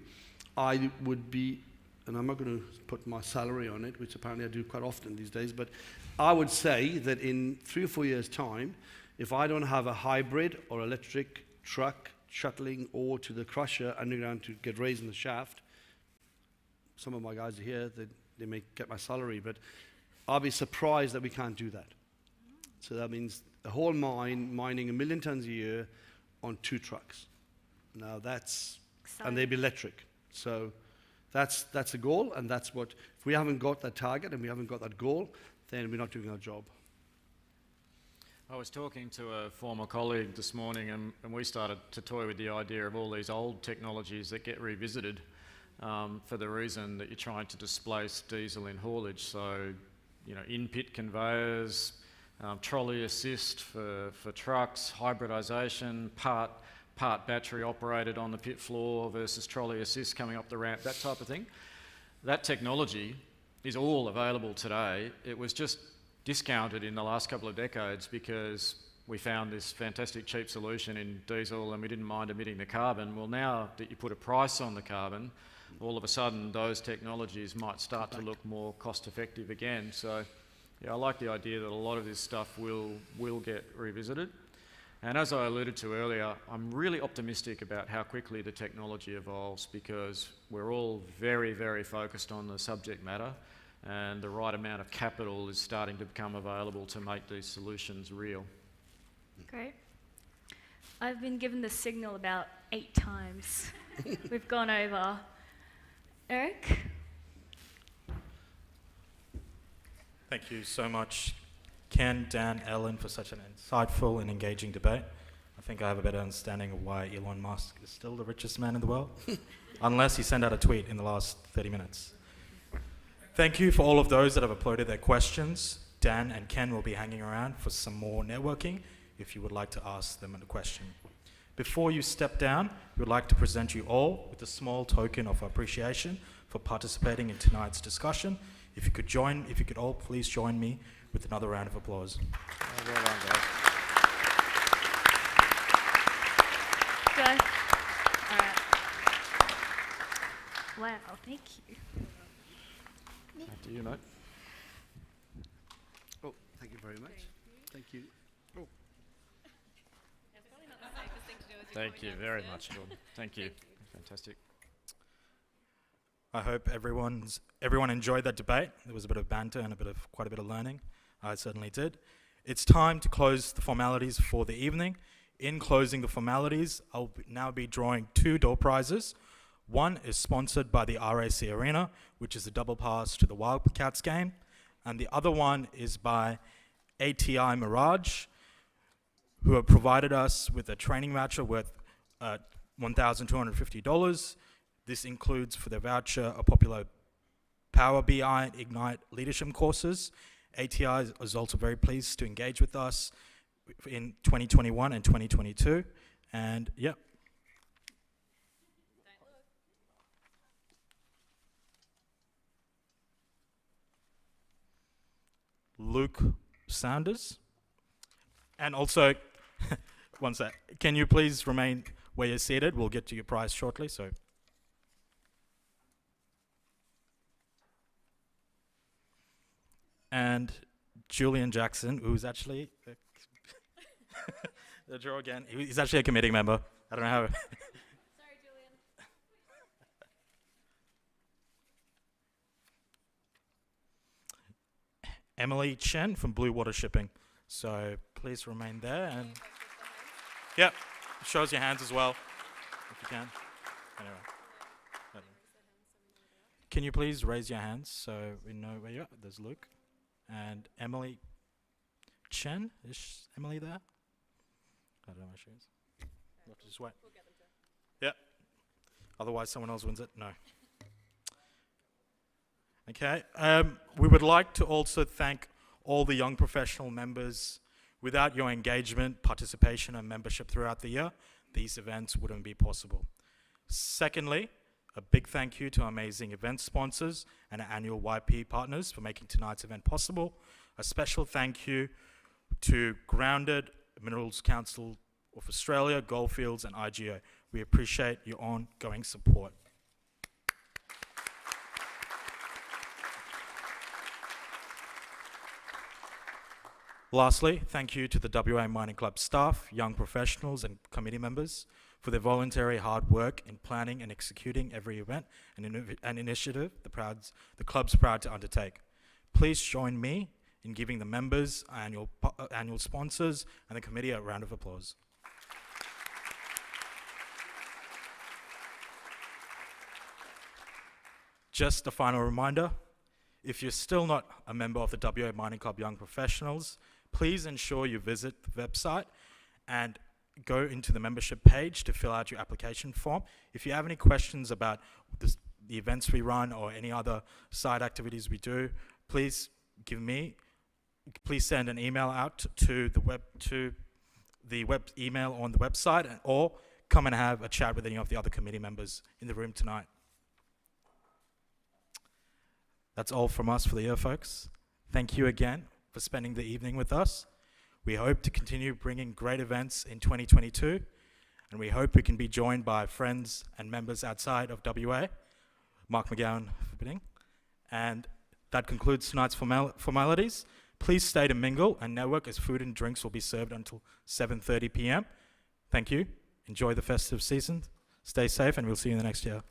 I would be, and I'm not going to put my salary on it, which apparently I do quite often these days, but I would say that in 3 or 4 years' time, if I don't have a hybrid or electric truck shuttling ore to the crusher underground to get raised in the shaft, some of my guys are here, they may get my salary, but I'll be surprised that we can't do that. So that means the whole mine mining 1 million tons a year on 2 trucks. Now that's, and they'll be electric. So that's a goal, and that's what, if we haven't got that target and we haven't got that goal, then we're not doing our job. I was talking to a former colleague this morning, and we started to toy with the idea of all these old technologies that get revisited for the reason that you're trying to displace diesel in haulage. So, in-pit conveyors, trolley assist for trucks, hybridisation, part battery operated on the pit floor versus trolley assist coming up the ramp, that type of thing. That technology is all available today. It was just discounted in the last couple of decades because we found this fantastic cheap solution in diesel and we didn't mind emitting the carbon. Well, now that you put a price on the carbon, all of a sudden those technologies might start to look more cost effective again. So yeah, I like the idea that a lot of this stuff will get revisited. And as I alluded to earlier, I'm really optimistic about how quickly the technology evolves because we're all very, very focused on the subject matter and the right amount of capital is starting to become available to make these solutions real. Great. I've been given the signal about 8 times. We've gone over. Eric? Thank you so much, Ken, Dan, Ellen, for such an insightful and engaging debate. I think I have a better understanding of why Elon Musk is still the richest man in the world, unless he sent out a tweet in the last 30 minutes. Thank you for all of those that have uploaded their questions. Dan and Ken will be hanging around for some more networking if you would like to ask them a question. Before you step down, we would like to present you all with a small token of appreciation for participating in tonight's discussion. If you could all please join me with another round of applause. Well done, guys. Guys. All right. Wow, thank you. After you, mate. Oh, thank you very much. Thank you. Oh. Thank you very much, Jordan. Thank you. Fantastic. I hope everyone enjoyed that debate. There was a bit of banter and quite a bit of learning. I certainly did. It's time to close the formalities for the evening. In closing the formalities, I'll now be drawing 2 door prizes. One is sponsored by the RAC Arena, which is a double pass to the Wildcats game, and the other one is by ATI Mirage, who have provided us with a training voucher worth $1,250. This includes for the voucher a popular Power BI and Ignite leadership courses. ATI is also very pleased to engage with us in 2021 and 2022. And yeah. Luke Sanders. And also, one sec, can you please remain where you're seated? We'll get to your prize shortly. So. And Julian Jackson, who's actually the draw again. He's actually a committee member. I don't know how. Sorry, Julian. Emily Chen from Blue Water Shipping. So please remain there. And yep, shows your hands as well, if you can. Anyway. Can you please raise your hands so we know where you are? There's Luke. And Emily Chen. Is Emily there? I don't know where she is. We'll have to just wait. We'll get them to. Yep. Otherwise, someone else wins it. No. Okay. We would like to also thank all the young professional members. Without your engagement, participation, and membership throughout the year, these events wouldn't be possible. Secondly, a big thank you to our amazing event sponsors and our annual YP partners for making tonight's event possible. A special thank you to Grounded, Minerals Council of Australia, Goldfields, and IGO. We appreciate your ongoing support. Lastly, thank you to the WA Mining Club staff, young professionals, and committee members for their voluntary hard work in planning and executing every event and an initiative the club's proud to undertake. Please join me in giving the members, annual sponsors, and the committee a round of applause. Just a final reminder, if you're still not a member of the WA Mining Club Young Professionals, please ensure you visit the website and go into the membership page to fill out your application form. If you have any questions about the events we run or any other side activities we do, please send an email out to the web email on the website, or come and have a chat with any of the other committee members in the room tonight. That's all from us for the year, folks. Thank you again for spending the evening with us. We hope to continue bringing great events in 2022, and we hope we can be joined by friends and members outside of WA, Mark McGowan forbidding. And that concludes tonight's formalities. Please stay to mingle and network, as food and drinks will be served until 7:30 p.m. Thank you. Enjoy the festive season. Stay safe, and we'll see you in the next year.